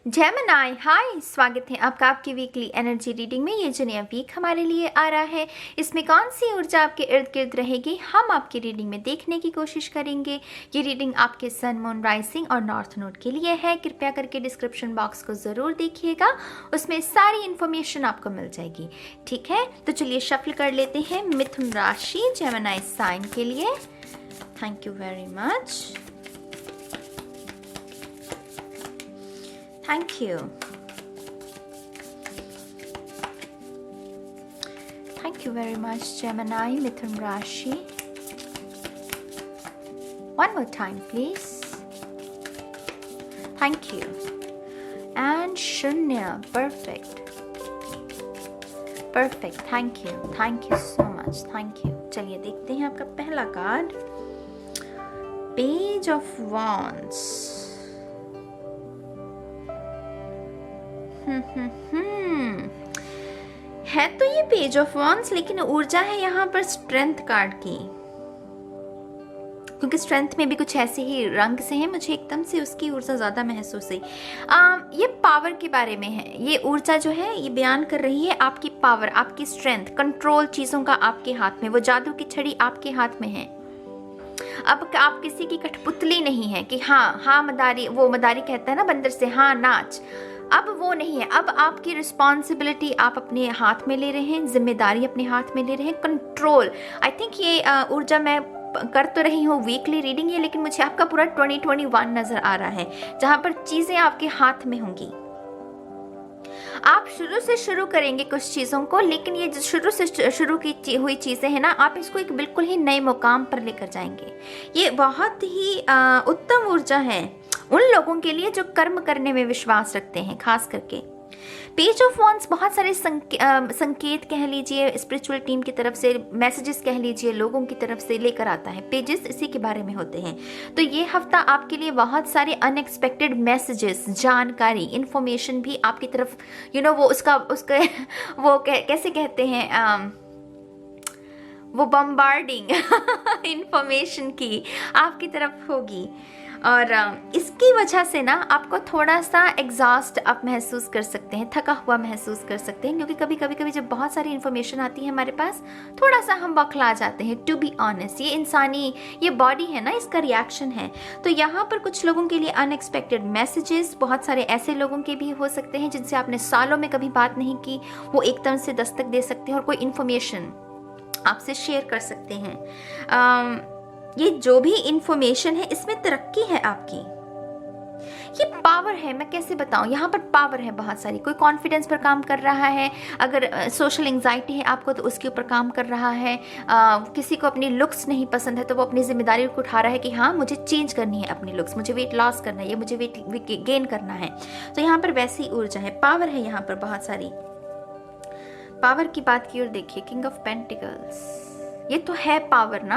Gemini हाय, स्वागत है आपका आपकी वीकली एनर्जी रीडिंग में। ये जो नया वीक हमारे लिए आ रहा है, इसमें कौन सी ऊर्जा आपके इर्द गिर्द रहेगी, हम आपकी रीडिंग में देखने की कोशिश करेंगे। ये रीडिंग आपके सन, मून, राइजिंग और नॉर्थ नोड के लिए है। कृपया करके डिस्क्रिप्शन बॉक्स को ज़रूर देखिएगा, उसमें सारी इन्फॉर्मेशन आपको मिल जाएगी। ठीक है, तो चलिए शफल कर लेते हैं मिथुन राशि जेमिनी साइन के लिए। Thank you very much. Thank you. Thank you very much, Gemini, Mithun Rashi. One more time, please. Thank you. And Shunya, perfect. Perfect, thank you. Thank you so much. Thank you. चलिए देखते हैं आपका पहला card, Page of Wands. है तो ये page of wands, लेकिन ऊर्जा है यहाँ पर स्ट्रेंथ कार्ड की, क्योंकि स्ट्रेंथ में भी कुछ ऐसे ही रंग से है, मुझे एकदम से उसकी ऊर्जा ज़्यादा महसूस हुई। ये पावर के बारे में है। ये ऊर्जा जो है ये बयान कर रही है आपकी पावर, आपकी स्ट्रेंथ, कंट्रोल चीज़ों का आपके हाथ में, वो जादू की छड़ी आपके हाथ में है। अब आप किसी की कठपुतली नहीं है कि हाँ मदारी, वो मदारी कहता है ना बंदर से, हाँ नाच। अब वो नहीं है। अब आपकी रिस्पॉन्सिबिलिटी आप अपने हाथ में ले रहे हैं, जिम्मेदारी अपने हाथ में ले रहे हैं, कंट्रोल। आई थिंक ये ऊर्जा मैं कर तो रही हूँ वीकली रीडिंग ये, लेकिन मुझे आपका पूरा 2021 नजर आ रहा है, जहां पर चीजें आपके हाथ में होंगी। आप शुरू से शुरू करेंगे कुछ चीज़ों को, लेकिन ये जो शुरू से शुरू की हुई चीज़ें हैं ना, आप इसको एक बिल्कुल ही नए मुकाम पर लेकर जाएंगे। ये बहुत ही उत्तम ऊर्जा है उन लोगों के लिए जो कर्म करने में विश्वास रखते हैं, खास करके। पेज ऑफ वॉन्ड्स बहुत सारे संकेत कह लीजिए, स्पिरिचुअल टीम की तरफ से मैसेजेस कह लीजिए, लोगों की तरफ से लेकर आता है। पेजेस इसी के बारे में होते हैं। तो ये हफ्ता आपके लिए बहुत सारे अनएक्सपेक्टेड मैसेजेस, जानकारी, इंफॉर्मेशन भी आपकी तरफ वो उसका वो कैसे कहते हैं, वो बम्बार्डिंग इंफॉर्मेशन की आपकी तरफ होगी। और इसकी वजह से ना आपको थोड़ा सा एग्जॉस्ट आप महसूस कर सकते हैं, थका हुआ महसूस कर सकते हैं, क्योंकि कभी जब बहुत सारी इन्फॉर्मेशन आती है हमारे पास, थोड़ा सा हम बौखला जाते हैं। टू बी ऑनेस्ट, ये इंसानी, ये बॉडी है ना, इसका रिएक्शन है। तो यहाँ पर कुछ लोगों के लिए अनएक्सपेक्टेड मैसेजेस, बहुत सारे ऐसे लोगों के भी हो सकते हैं जिनसे आपने सालों में कभी बात नहीं की, वो एकदम से दस्तक दे सकते हैं और कोई इन्फॉर्मेशन आपसे शेयर कर सकते हैं। ये जो भी इंफॉर्मेशन है, इसमें तरक्की है आपकी। ये पावर है, मैं कैसे बताऊं, यहाँ पर पावर है बहुत सारी। कोई कॉन्फिडेंस पर काम कर रहा है, अगर सोशल एंजाइटी है आपको तो उसके ऊपर काम कर रहा है। किसी को अपनी लुक्स नहीं पसंद है तो वो अपनी जिम्मेदारी को उठा रहा है कि हाँ मुझे चेंज करनी है अपनी लुक्स, मुझे वेट लॉस करना है, मुझे वेट गेन करना है। तो यहाँ पर वैसी ऊर्जा है, पावर है यहाँ पर बहुत सारी। पावर की बात की और देखिए, किंग ऑफ पेंटिकल्स, ये तो है पावर ना।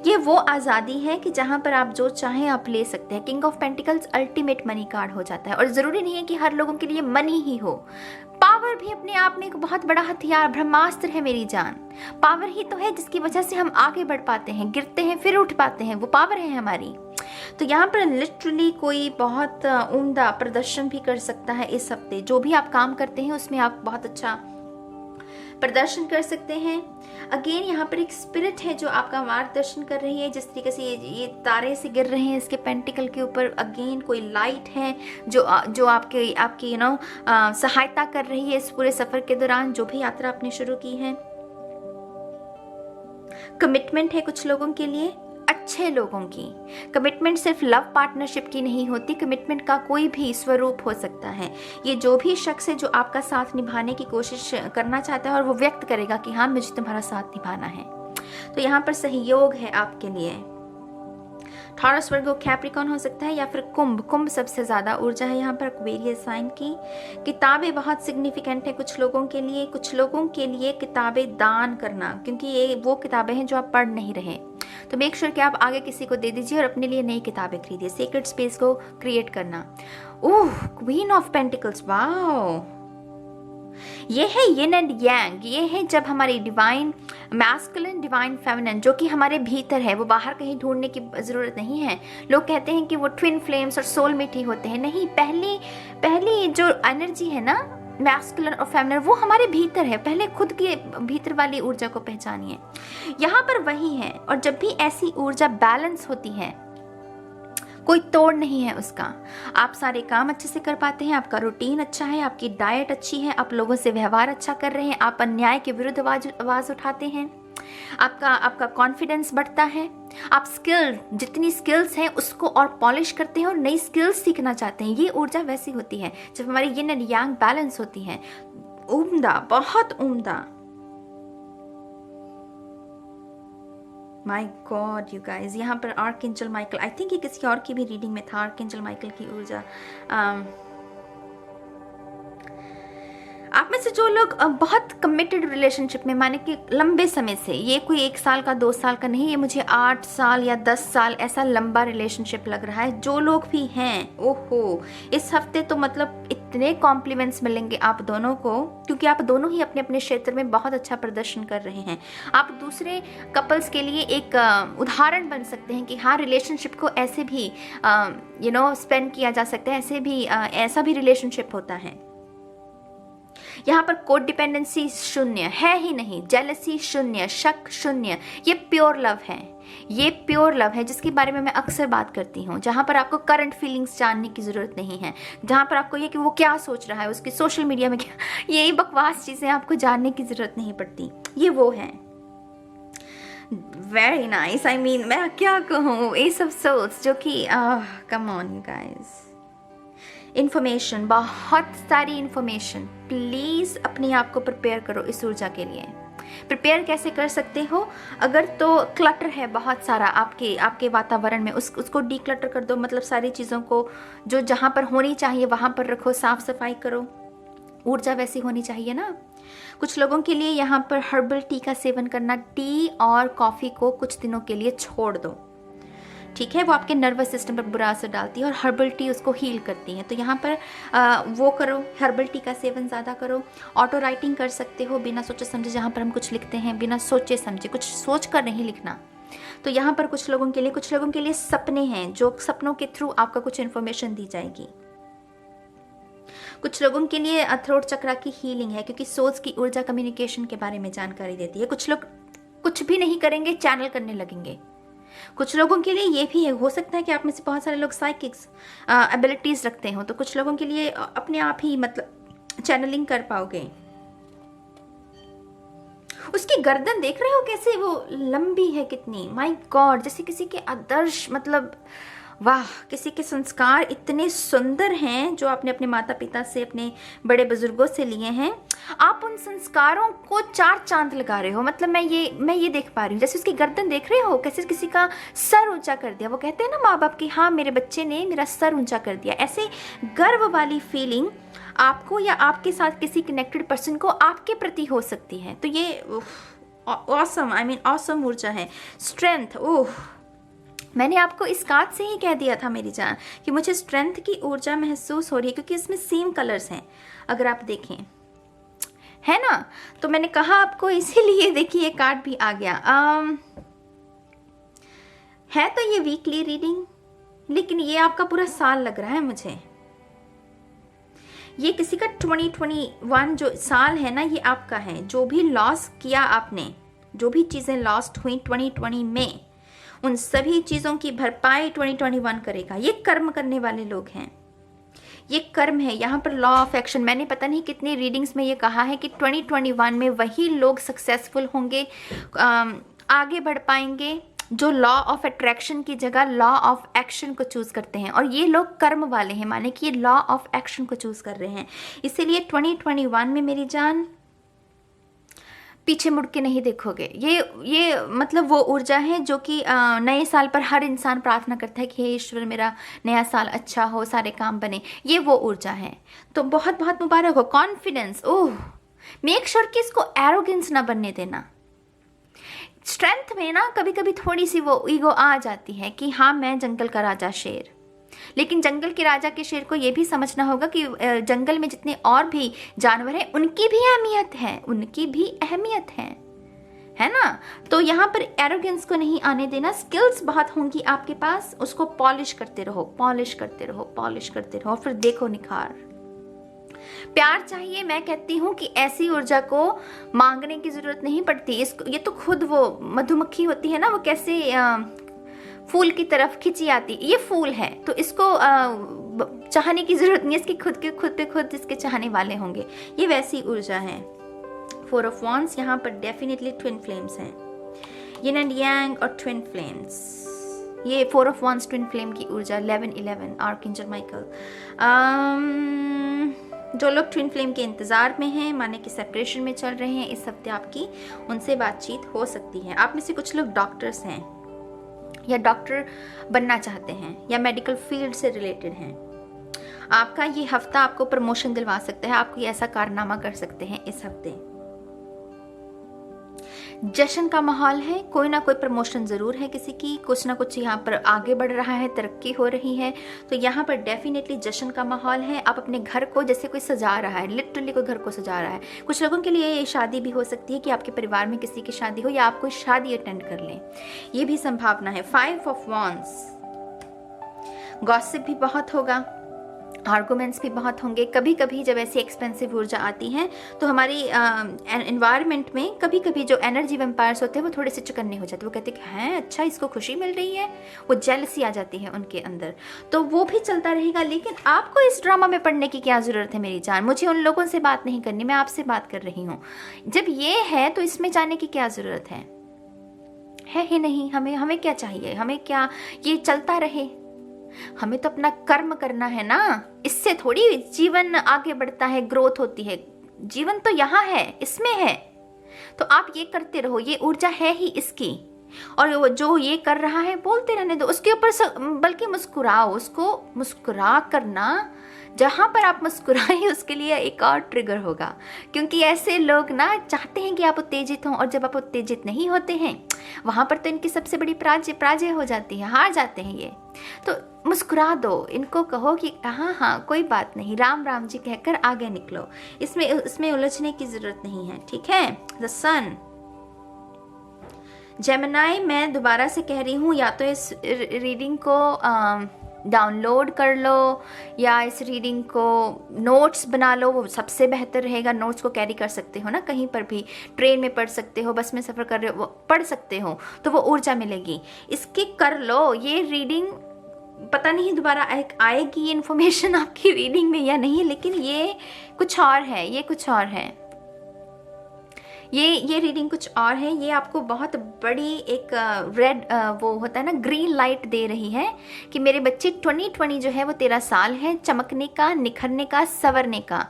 ये वो आज़ादी है कि जहाँ पर आप जो चाहें आप ले सकते हैं। King of pentacles ultimate money card हो जाता है, और ज़रूरी नहीं है कि हर लोगों के लिए मनी ही हो। पावर भी अपने आप में एक बहुत बड़ा हथियार, ब्रह्मास्त्र है मेरी जान। पावर ही तो है जिसकी वजह से हम आगे बढ़ पाते हैं, गिरते हैं फिर उठ पाते हैं, वो पावर है हमारी। तो यहाँ पर लिटरली कोई बहुत उम्दा प्रदर्शन भी कर सकता है इस हफ्ते। जो भी आप काम करते हैं उसमें आप बहुत अच्छा प्रदर्शन कर सकते हैं। अगेन यहाँ पर एक स्पिरिट है जो आपका मार्गदर्शन कर रही है। जिस तरीके से ये तारे से गिर रहे हैं इसके पेंटिकल के ऊपर, अगेन कोई लाइट है जो आपकी सहायता कर रही है इस पूरे सफर के दौरान, जो भी यात्रा आपने शुरू की है। कमिटमेंट है कुछ लोगों के लिए, अच्छे लोगों की। कमिटमेंट सिर्फ लव पार्टनरशिप की नहीं होती, कमिटमेंट का कोई भी स्वरूप हो सकता है। ये जो भी शख्स है जो आपका साथ निभाने की कोशिश करना चाहता है और वो व्यक्त करेगा कि हाँ मुझे तुम्हारा साथ निभाना है, तो यहाँ पर सहयोग है आपके लिए। टॉरस, वर्गो, कैप्रिकॉर्न हो सकता है, या फिर कुंभ सबसे ज़्यादा ऊर्जा है यहाँ पर एक्वेरियस साइन की। किताबें बहुत सिग्निफिकेंट है कुछ लोगों के लिए। कुछ लोगों के लिए किताबें दान करना, क्योंकि ये वो किताबें हैं जो आप पढ़ नहीं रहे, तो मेक श्योर कि आप आगे किसी को दे दीजिए और अपने लिए नई किताबें खरीदिए। सीक्रेट स्पेस को क्रिएट करना। ओह, क्वीन ऑफ पेंटिकल्स, वाओ, ये है यिन एंड यांग, ये है जब हमारी डिवाइन मैस्कुलिन डिवाइन फेमिनिन जो कि हमारे भीतर है, वो बाहर कहीं ढूंढने की ज़रूरत नहीं है। लोग कहते हैं कि वो ट्विन फ्लेम्स और सोलमेट ही होते हैं, नहीं, पहली जो एनर्जी है ना मैस्कुलिन और फेमिनिन वो हमारे भीतर है। पहले खुद के भीतर वाली ऊर्जा को पहचानिए, यहाँ पर वही है। और जब भी ऐसी ऊर्जा बैलेंस होती है, कोई तोड़ नहीं है उसका, आप सारे काम अच्छे से कर पाते हैं, आपका रूटीन अच्छा है, आपकी डाइट अच्छी है, आप लोगों से व्यवहार अच्छा कर रहे हैं, आप अन्याय के विरुद्ध आवाज उठाते हैं, आपका कॉन्फिडेंस बढ़ता है, आप जितनी स्किल्स हैं उसको और पॉलिश करते हैं और नई स्किल्स सीखना चाहते हैं। ये ऊर्जा वैसी होती है जब हमारी यिन एंड यांग बैलेंस होती है। उम्दा, बहुत उम्दा। माय गॉड यू गाइज, यहाँ पर आर्कएंजल माइकल, आई थिंक ये किसी और की भी रीडिंग में था, आर्कएंजल माइकल की ऊर्जा। आप में से जो लोग बहुत कमिटेड रिलेशनशिप में, माने कि लंबे समय से, ये कोई 1 साल का 2 साल का नहीं, ये मुझे 8 साल या 10 साल ऐसा लंबा रिलेशनशिप लग रहा है। जो लोग भी हैं, ओहो, इस हफ्ते तो मतलब इतने कॉम्प्लीमेंट्स मिलेंगे आप दोनों को, क्योंकि आप दोनों ही अपने अपने क्षेत्र में बहुत अच्छा प्रदर्शन कर रहे हैं। आप दूसरे कपल्स के लिए एक उदाहरण बन सकते हैं कि हाँ, रिलेशनशिप को ऐसे भी स्पेंड किया जा सकता है, ऐसा भी रिलेशनशिप होता है। यहाँ पर कोड डिपेंडेंसी शून्य है ही नहीं, जेलसी शून्य, शक शून्य। ये प्योर लव है, ये प्योर लव है जिसके बारे में मैं अक्सर बात करती हूँ, जहाँ पर आपको करंट फीलिंग्स जानने की ज़रूरत नहीं है, जहाँ पर आपको ये कि वो क्या सोच रहा है, उसकी सोशल मीडिया में क्या, यही बकवास चीज़ें आपको जानने की ज़रूरत नहीं पड़ती। ये वो है। Very nice. आई मीन, मैं क्या कहूँ, एस ऑफ सोल्स, जो कि कम ऑन गाइस, इन्फॉर्मेशन, बहुत सारी इन्फॉर्मेशन। प्लीज़ अपने आप को प्रिपेयर करो इस ऊर्जा के लिए। प्रिपेयर कैसे कर सकते हो? अगर तो क्लटर है बहुत सारा आपके वातावरण में, उसको डीक्लटर कर दो, मतलब सारी चीज़ों को जो जहाँ पर होनी चाहिए वहाँ पर रखो, साफ सफाई करो। ऊर्जा वैसी होनी चाहिए ना। कुछ लोगों के लिए यहाँ पर हर्बल टी का सेवन करना, टी और कॉफ़ी को कुछ दिनों के लिए छोड़ दो, ठीक है, वो आपके नर्वस सिस्टम पर बुरा असर डालती है और हर्बल टी उसको हील करती है। तो यहाँ पर वो करो, हर्बल टी का सेवन ज़्यादा करो। ऑटो राइटिंग कर सकते हो, बिना सोचे समझे, जहाँ पर हम कुछ लिखते हैं बिना सोचे समझे, कुछ सोच कर नहीं लिखना। तो यहाँ पर कुछ लोगों के लिए सपने हैं, जो सपनों के थ्रू आपका कुछ इन्फॉर्मेशन दी जाएगी। कुछ लोगों के लिए थ्रोट चक्रा की हीलिंग है, क्योंकि सोच की ऊर्जा कम्युनिकेशन के बारे में जानकारी देती है। कुछ लोग कुछ भी नहीं करेंगे, चैनल करने लगेंगे। कुछ लोगों के लिए ये भी है, हो सकता है कि आप में से बहुत सारे लोग साइकिक्स एबिलिटीज रखते हो, तो कुछ लोगों के लिए अपने आप ही मतलब चैनलिंग कर पाओगे। उसकी गर्दन देख रहे हो कैसे वो लंबी है कितनी, माय गॉड, जैसे किसी के आदर्श, मतलब वाह, किसी के संस्कार इतने सुंदर हैं जो आपने अपने माता पिता से, अपने बड़े बुजुर्गों से लिए हैं। आप उन संस्कारों को 4 चांद लगा रहे हो। मतलब मैं ये देख पा रही हूँ, जैसे उसकी गर्दन देख रहे हो कैसे किसी का सर ऊंचा कर दिया। वो कहते हैं ना माँ बाप की, हाँ मेरे बच्चे ने मेरा सर ऊंचा कर दिया। ऐसे गर्व वाली फीलिंग आपको या आपके साथ किसी कनेक्टेड पर्सन को आपके प्रति हो सकती है। तो ये ऑसम, आई मीन ऑसम ऊर्जा है। स्ट्रेंथ, ओह, मैंने आपको इस कार्ड से ही कह दिया था मेरी जान कि मुझे स्ट्रेंथ की ऊर्जा महसूस हो रही है, क्योंकि इसमें सेम कलर्स हैं अगर आप देखें, है ना। तो मैंने कहा आपको, इसीलिए देखिए कार्ड भी आ गया। है तो ये वीकली रीडिंग, लेकिन ये आपका पूरा साल लग रहा है मुझे। ये किसी का 2021 जो साल है ना, ये आपका है। जो भी लॉस किया आपने, जो भी चीज़ें लॉस्ट हुई 2020 में, उन सभी चीज़ों की भरपाई 2021 करेगा। ये कर्म करने वाले लोग हैं, ये कर्म है। यहाँ पर लॉ ऑफ एक्शन, मैंने पता नहीं कितनी रीडिंग्स में ये कहा है कि 2021 में वही लोग सक्सेसफुल होंगे, आगे बढ़ पाएंगे जो लॉ ऑफ अट्रैक्शन की जगह लॉ ऑफ एक्शन को चूज़ करते हैं। और ये लोग कर्म वाले हैं, माने कि ये लॉ ऑफ एक्शन को चूज़ कर रहे हैं। इसीलिए 2021 में मेरी जान पीछे मुड़ के नहीं देखोगे। ये मतलब वो ऊर्जा है जो कि नए साल पर हर इंसान प्रार्थना करता है कि हे ईश्वर मेरा नया साल अच्छा हो, सारे काम बने। ये वो ऊर्जा है। तो बहुत बहुत मुबारक हो। कॉन्फिडेंस, ओह, मेक श्योर कि इसको एरोगेंस ना बनने देना। स्ट्रेंथ में ना कभी कभी थोड़ी सी वो ईगो आ जाती है कि हाँ मैं जंगल का राजा शेर, लेकिन जंगल के राजा के शेर को ये भी समझना होगा कि जंगल में जितने और भी जानवर हैं उनकी भी अहमियत है, उनकी भी अहमियत है ना। तो यहाँ पर एरोगेंस को नहीं आने देना। स्किल्स बहुत होंगी आपके पास, उसको पॉलिश करते रहो, पॉलिश करते रहो, पॉलिश करते रहो, फिर देखो निखार। प्यार चाहिए, मैं कहती हूँ कि ऐसी ऊर्जा को मांगने की जरूरत नहीं पड़ती। इसको, ये तो खुद वो मधुमक्खी होती है ना, वो कैसे फूल की तरफ खिंची आती, ये फूल है, तो इसको चाहने की जरूरत नहीं है, इसके खुद पे खुद इसके चाहने वाले होंगे। ये वैसी ऊर्जा है। 4 ऑफ वॉन्ड्स, यहाँ पर डेफिनेटली ट्विन फ्लेम्स हैं, यिन एंड यांग और ट्विन फ्लेम्स। ये 4 ऑफ वॉन्ड्स ट्विन फ्लेम की ऊर्जा। 11 आर्कएंजल माइकल। जो लोग ट्विन फ्लेम के इंतजार में हैं, माने कि सेपरेशन में चल रहे हैं, इस हफ्ते आपकी उनसे बातचीत हो सकती है। आप में से कुछ लोग डॉक्टर्स हैं या डॉक्टर बनना चाहते हैं या मेडिकल फील्ड से रिलेटेड हैं। आपका ये हफ्ता आपको प्रमोशन दिलवा सकता है, आप कोई ऐसा कारनामा कर सकते हैं इस हफ्ते। जश्न का माहौल है, कोई ना कोई प्रमोशन जरूर है किसी की, कुछ ना कुछ यहाँ पर आगे बढ़ रहा है, तरक्की हो रही है, तो यहाँ पर डेफिनेटली जश्न का माहौल है। आप अपने घर को जैसे कोई सजा रहा है, लिटरली कोई घर को सजा रहा है। कुछ लोगों के लिए ये शादी भी हो सकती है कि आपके परिवार में किसी की शादी हो या आप कोई शादी अटेंड कर लें, ये भी संभावना है। 5 ऑफ वॉन्ड्स, गॉसिप भी बहुत होगा, आर्गुमेंट्स भी बहुत होंगे। कभी कभी जब ऐसी एक्सपेंसिव ऊर्जा आती है तो हमारी एनवायरनमेंट में कभी कभी जो एनर्जी वेम्पायर्स होते हैं वो थोड़े से चुकन्ने हो जाते हैं। वो कहते हैं हैं अच्छा इसको खुशी मिल रही है, वो जेलसी आ जाती है उनके अंदर, तो वो भी चलता रहेगा। लेकिन आपको इस ड्रामा में पड़ने की क्या ज़रूरत है मेरी जान, मुझे उन लोगों से बात नहीं करनी, मैं आपसे बात कर रही हूँ। जब ये है तो इसमें जाने की क्या ज़रूरत है ही नहीं। हमें क्या चाहिए, हमें क्या, ये चलता रहे, हमें तो अपना कर्म करना है ना, इससे थोड़ी जीवन आगे बढ़ता है, ग्रोथ होती है। जीवन तो यहाँ है, इसमें है, तो आप ये करते रहो, ये ऊर्जा है ही इसकी। और वो जो ये कर रहा है बोलते रहने दो, उसके ऊपर बल्कि मुस्कुराओ, उसको मुस्कुरा करना, जहाँ पर आप मुस्कुराए उसके लिए एक और ट्रिगर होगा। क्योंकि ऐसे लोग ना चाहते हैं कि आप उत्तेजित हों, और जब आप उत्तेजित नहीं होते हैं वहाँ पर तो इनकी सबसे बड़ी पराजय हो जाती है, हार जाते हैं ये। तो मुस्कुरा दो, इनको कहो कि हाँ कोई बात नहीं, राम राम जी कहकर आगे निकलो, इसमें उलझने की जरूरत नहीं है, ठीक है। द सन, जेमिनी, मैं दोबारा से कह रही हूँ, या तो इस रीडिंग को डाउनलोड कर लो या इस रीडिंग को नोट्स बना लो, वो सबसे बेहतर रहेगा। नोट्स को कैरी कर सकते हो ना, कहीं पर भी ट्रेन में पढ़ सकते हो, बस में सफ़र कर रहे हो, पढ़ सकते हो, तो वो ऊर्जा मिलेगी। इसकी कर लो ये रीडिंग, पता नहीं दोबारा आएगी ये इन्फॉर्मेशन आपकी रीडिंग में या नहीं, लेकिन ये कुछ और है, ये कुछ और है, ये रीडिंग कुछ और है। ये आपको बहुत बड़ी एक रेड वो होता है ना, ग्रीन लाइट दे रही है कि मेरे बच्चे 2020 जो है वो 13 साल है चमकने का, निखरने का, संवरने का,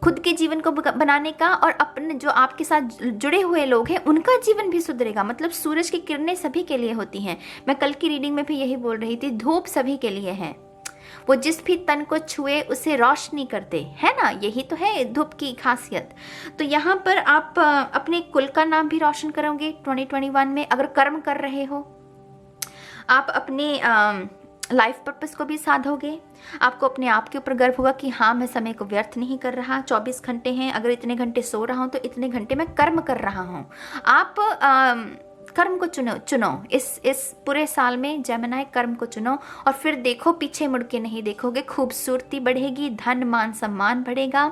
खुद के जीवन को बनाने का, और अपने जो आपके साथ जुड़े हुए लोग हैं उनका जीवन भी सुधरेगा। मतलब सूरज की किरणें सभी के लिए होती हैं, मैं कल की रीडिंग में भी यही बोल रही थी, धूप सभी के लिए है, वो जिस भी तन को छुए उसे रोशनी कर दे, है ना, यही तो है धूप की खासियत। तो यहाँ पर आप अपने कुल का नाम भी रोशन करोगे 2021 में। अगर कर्म कर रहे हो आप अपने लाइफ पर्पस को भी साधोगे, आपको अपने आप के ऊपर गर्व होगा कि हाँ मैं समय को व्यर्थ नहीं कर रहा, 24 घंटे हैं, अगर इतने घंटे सो रहा हूँ तो इतने घंटे मैं कर्म कर रहा हूँ। आप कर्म को चुनो इस पूरे साल में, जेमिनी कर्म को चुनो, और फिर देखो, पीछे मुड़ के नहीं देखोगे, खूबसूरती बढ़ेगी, धन मान सम्मान बढ़ेगा,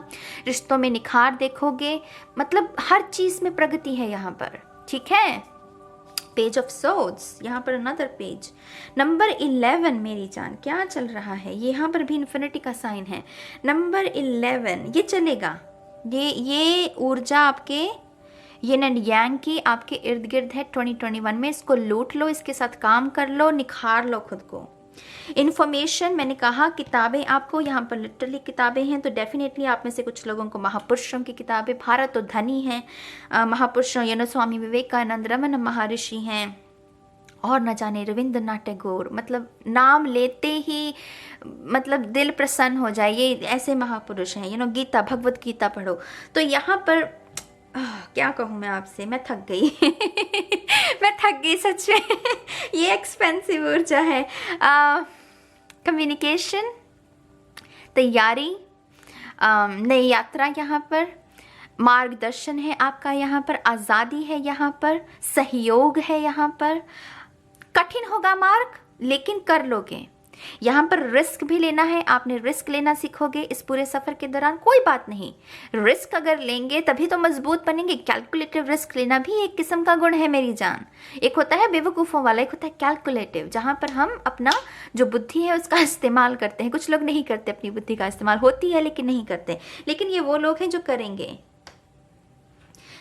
रिश्तों में निखार देखोगे, मतलब हर चीज में प्रगति है यहाँ पर, ठीक है। पेज ऑफ सोर्ड्स, यहाँ पर अनदर पेज, नंबर 11 मेरी जान, क्या चल रहा है, यहाँ पर भी इन्फिनिटी का साइन है। नंबर 11 ये चलेगा, ये ऊर्जा आपके यिन एंड यांग की आपके इर्द गिर्द है 2021 में। इसको लूट लो, इसके साथ काम कर लो, निखार लो खुद को। इन्फॉर्मेशन, मैंने कहा किताबें, आपको यहाँ पर लिटरली किताबें हैं, तो डेफिनेटली आप में से कुछ लोगों को महापुरुषों की किताबें, भारत तो धनी है महापुरुषों, स्वामी विवेकानंद, रमन महर्षि हैं, और न जाने रविंद्रनाथ टैगोर, मतलब नाम लेते ही मतलब दिल प्रसन्न हो जाए, ये ऐसे महापुरुष हैं। गीता, भगवत गीता पढ़ो। तो यहाँ पर क्या कहूँ मैं आपसे, मैं थक गई मैं थक गई सच में ये एक्सपेंसिव ऊर्जा है। कम्युनिकेशन, तैयारी, नई यात्रा, यहाँ पर मार्गदर्शन है आपका, यहाँ पर आज़ादी है, यहाँ पर सहयोग है, यहाँ पर कठिन होगा मार्ग लेकिन कर लोगे। यहाँ पर रिस्क भी लेना है, आपने रिस्क लेना सीखोगे इस पूरे सफ़र के दौरान। कोई बात नहीं, रिस्क अगर लेंगे तभी तो मजबूत बनेंगे। कैलकुलेटिव रिस्क लेना भी एक किस्म का गुण है मेरी जान। एक होता है बेवकूफ़ों वाला, एक होता है कैलकुलेटिव, जहाँ पर हम अपना जो बुद्धि है उसका इस्तेमाल करते हैं। कुछ लोग नहीं करते अपनी बुद्धि का इस्तेमाल, होती है लेकिन नहीं करते, लेकिन ये वो लोग हैं जो करेंगे।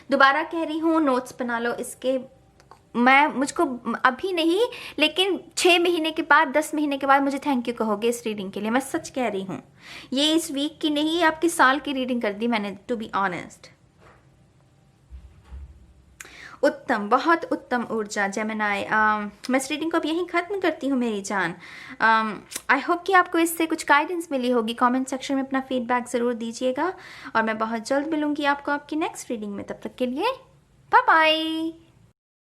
दोबारा कह रही हूँ, नोट्स बना लो इसके। मुझको अभी नहीं, लेकिन 6 महीने के बाद, 10 महीने के बाद मुझे थैंक यू कहोगे इस रीडिंग के लिए। मैं सच कह रही हूँ, ये इस वीक की नहीं, आपकी साल की रीडिंग कर दी मैंने, टू बी ऑनेस्ट। उत्तम, बहुत उत्तम ऊर्जा जेमिनाई। मैं इस रीडिंग को अब यहीं ख़त्म करती हूँ मेरी जान। आई होप कि आपको इससे कुछ गाइडेंस मिली होगी। कमेंट सेक्शन में अपना फीडबैक ज़रूर दीजिएगा और मैं बहुत जल्द मिलूँगी आपको आपकी नेक्स्ट रीडिंग में। तब तक के लिए बाय बाय।